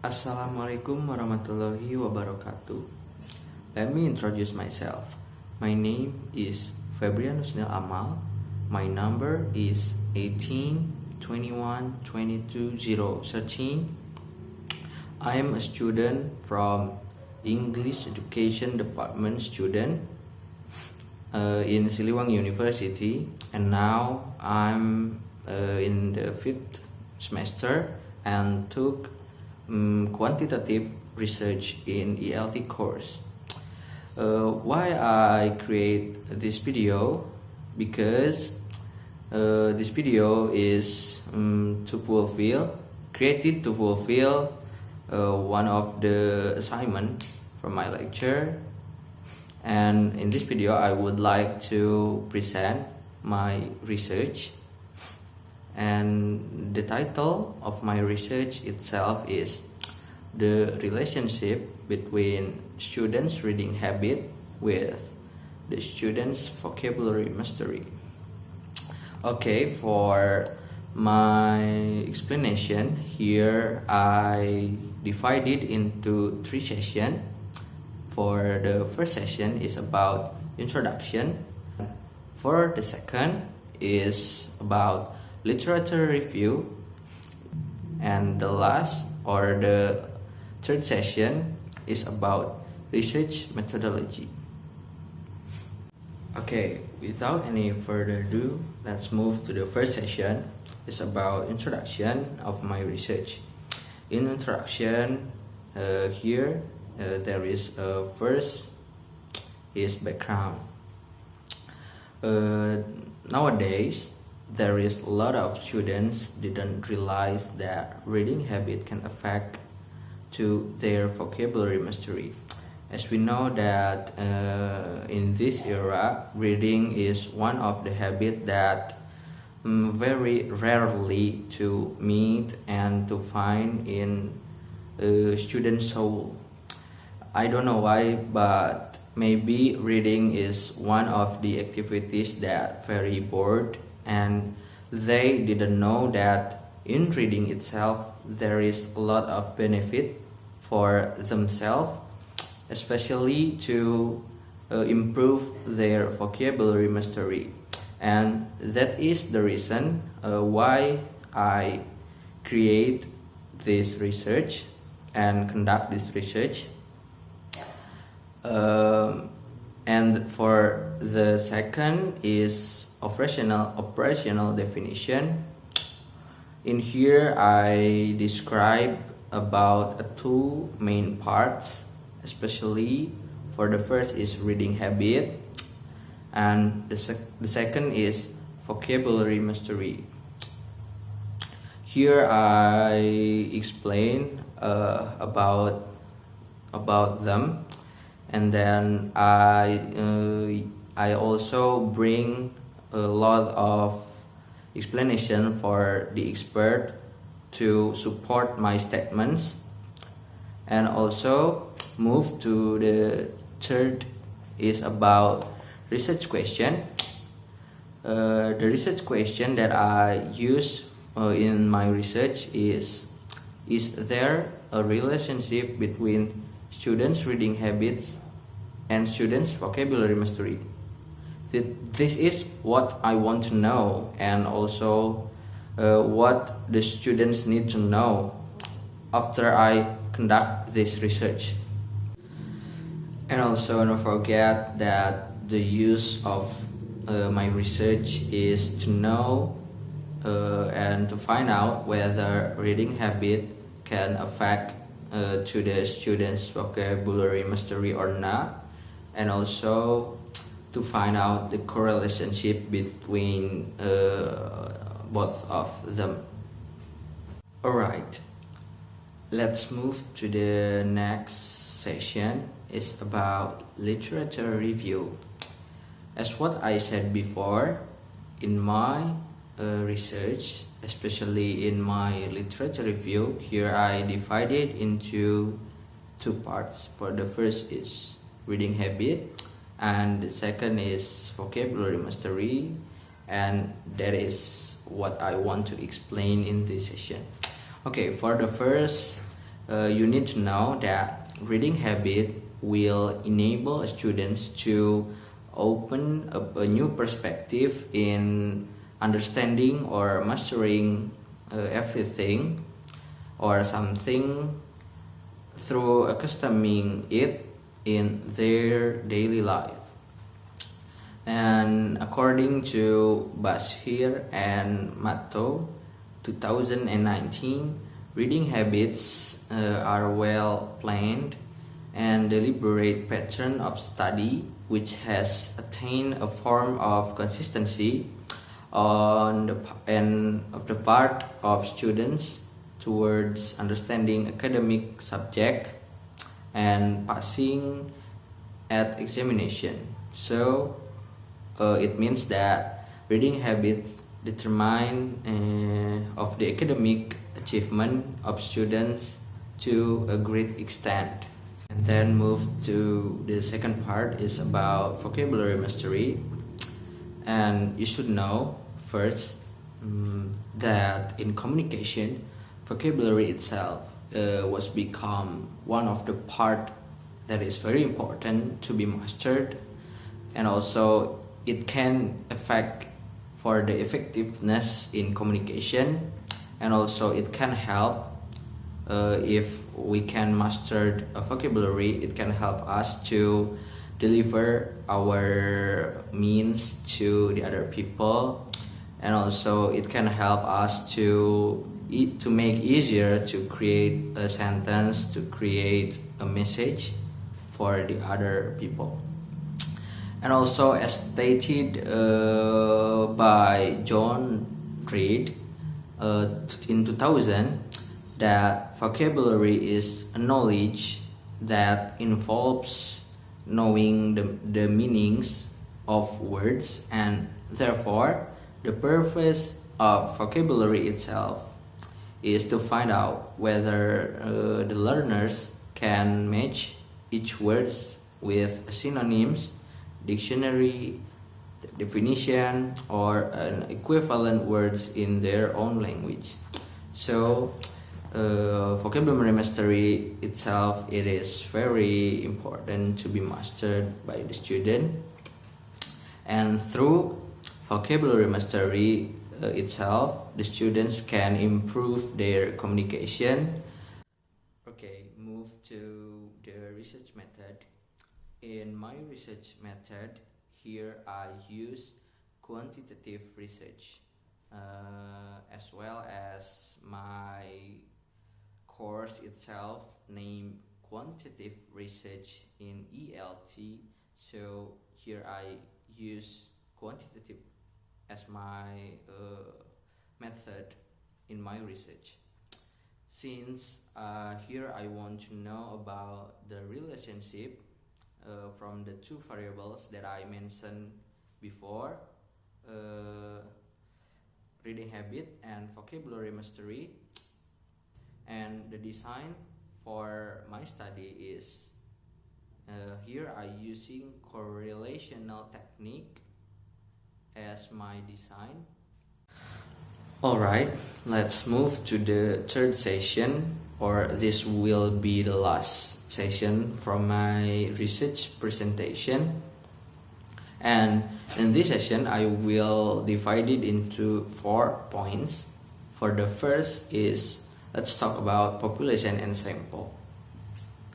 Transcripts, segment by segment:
Assalamualaikum warahmatullahi wabarakatuh. Let me introduce myself. My name is Febryan Husnil Amal. My number is 18212213. I am a student from English Education Department student in Siliwangi University, and now I'm in the 5th semester and took quantitative research in ELT course. Why I create this video? Because this video is created to fulfill one of the assignment from my lecture, and in this video I would like to present my research. And the title of my research itself is the relationship between students' reading habit with the students' vocabulary mastery. Okay, for my explanation here, I divided into 3 sessions. For the first session is about introduction. For the second is about literature review, and the last or the third session is about research methodology. Okay, without any further ado, let's move to the first session. It's about introduction of my research. In introduction, here there is first is background. Nowadays there is a lot of students didn't realize that reading habit can affect to their vocabulary mastery. As we know that in this era, reading is one of the habits that very rarely to meet and to find in a student soul. I don't know why, but maybe reading is one of the activities that very bored, and they didn't know that in reading itself there is a lot of benefit for themselves, especially to improve their vocabulary mastery. And that is the reason why I create this research and conduct this research. And for the second is operational definition. In here I describe about 2 main parts, especially for the first is reading habit, and the second is vocabulary mastery. Here I explain about them, and then I also bring a lot of explanation for the expert to support my statements, and also move to the third is about research question. The research question that I use in my research is there a relationship between students' reading habits and students' vocabulary mastery? This is what I want to know, and also what the students need to know after I conduct this research. And also don't forget that the use of my research is to know and to find out whether reading habit can affect to the students' vocabulary mastery or not, and also to find out the correlation between both of them. Alright, let's move to the next session. It's about literature review. As what I said before, in my research, especially in my literature review, here I divided into 2 parts. For the first is reading habit, and the second is vocabulary mastery, and that is what I want to explain in this session. Okay, for the first you need to know that reading habit will enable students to open up a new perspective in understanding or mastering everything or something through accustoming it in their daily life. And according to Bashir and Matto 2019, reading habits are well planned and deliberate pattern of study which has attained a form of consistency on the part of students towards understanding academic subject and passing at examination. So it means that reading habits determine of the academic achievement of students to a great extent. And then move to the second part is about vocabulary mastery. And you should know first that in communication, vocabulary itself was become one of the part that is very important to be mastered, and also it can affect for the effectiveness in communication, and also it can help if we can master a vocabulary, it can help us to deliver our means to the other people, and also it can help us to make easier to create a sentence, to create a message for the other people. And also as stated by John Reed in 2000, that vocabulary is a knowledge that involves knowing the meanings of words, and therefore the purpose of vocabulary itself is to find out whether the learners can match each words with synonyms, dictionary definition, or an equivalent words in their own language. So vocabulary mastery itself, it is very important to be mastered by the student, and through vocabulary mastery itself, the students can improve their communication. Okay, move to the research method. In my research method, here I use quantitative research as well as my course itself named Quantitative Research in ELT. So here I use quantitative as my method in my research. Since here I want to know about the relationship from the two variables that I mentioned before, reading habit and vocabulary mastery. And the design for my study is here I using correlational technique as my design. Alright, let's move to the third session, or this will be the last session from my research presentation. And in this session I will divide it into 4 points. For the first is, let's talk about population and sample.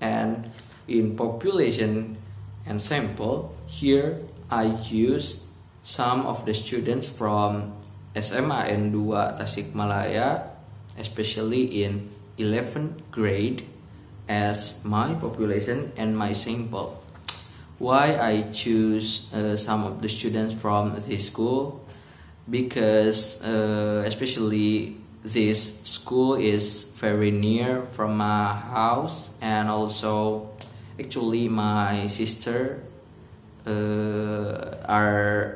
And in population and sample, here I use some of the students from SMA N2 Tasikmalaya, especially in 11th grade, as my population and my sample. Why I choose some of the students from this school? Because especially this school is very near from my house, and also actually my sister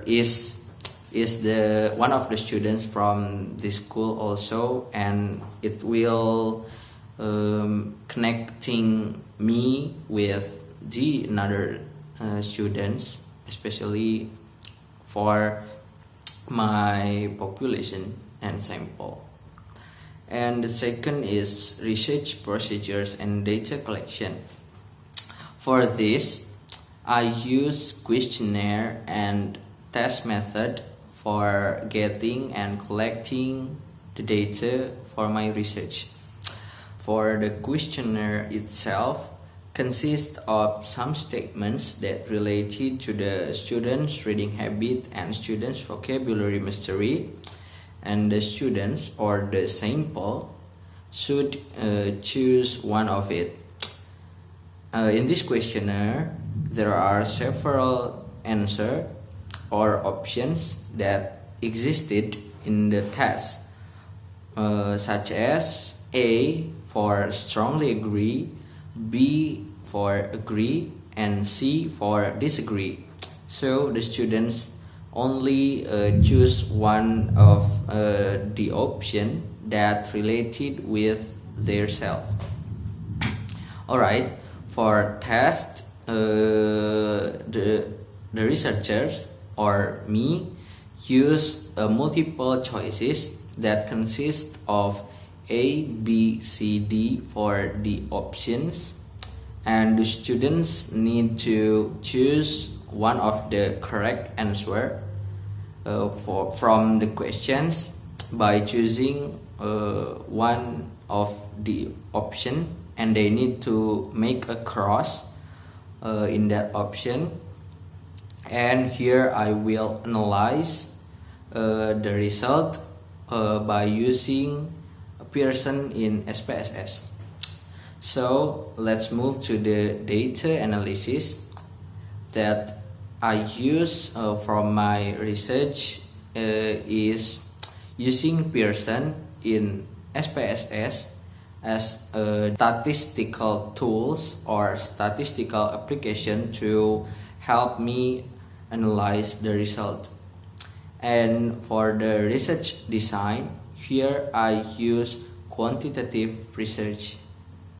is the one of the students from this school also, and it will connecting me with the another students, especially for my population and sample. And the second is research procedures and data collection. For this, I use questionnaire and test method for getting and collecting the data for my research. For the questionnaire itself consists of some statements that related to the students' reading habit and students' vocabulary mastery, and the students or the sample should choose one of it. In this questionnaire, there are several answers or options that existed in the test, such as A for strongly agree, B for agree, and C for disagree. So the students only choose one of the option that related with their self. Alright, for test, the researchers or me use multiple choices that consist of A, B, C, D for the options, and the students need to choose one of the correct answer from the questions by choosing one of the option, and they need to make a cross in that option. And here I will analyze the result by using Pearson in SPSS. So let's move to the data analysis that I use from my research is using Pearson in SPSS as a statistical tools or statistical application to help me analyze the result. And for the research design, here I use quantitative research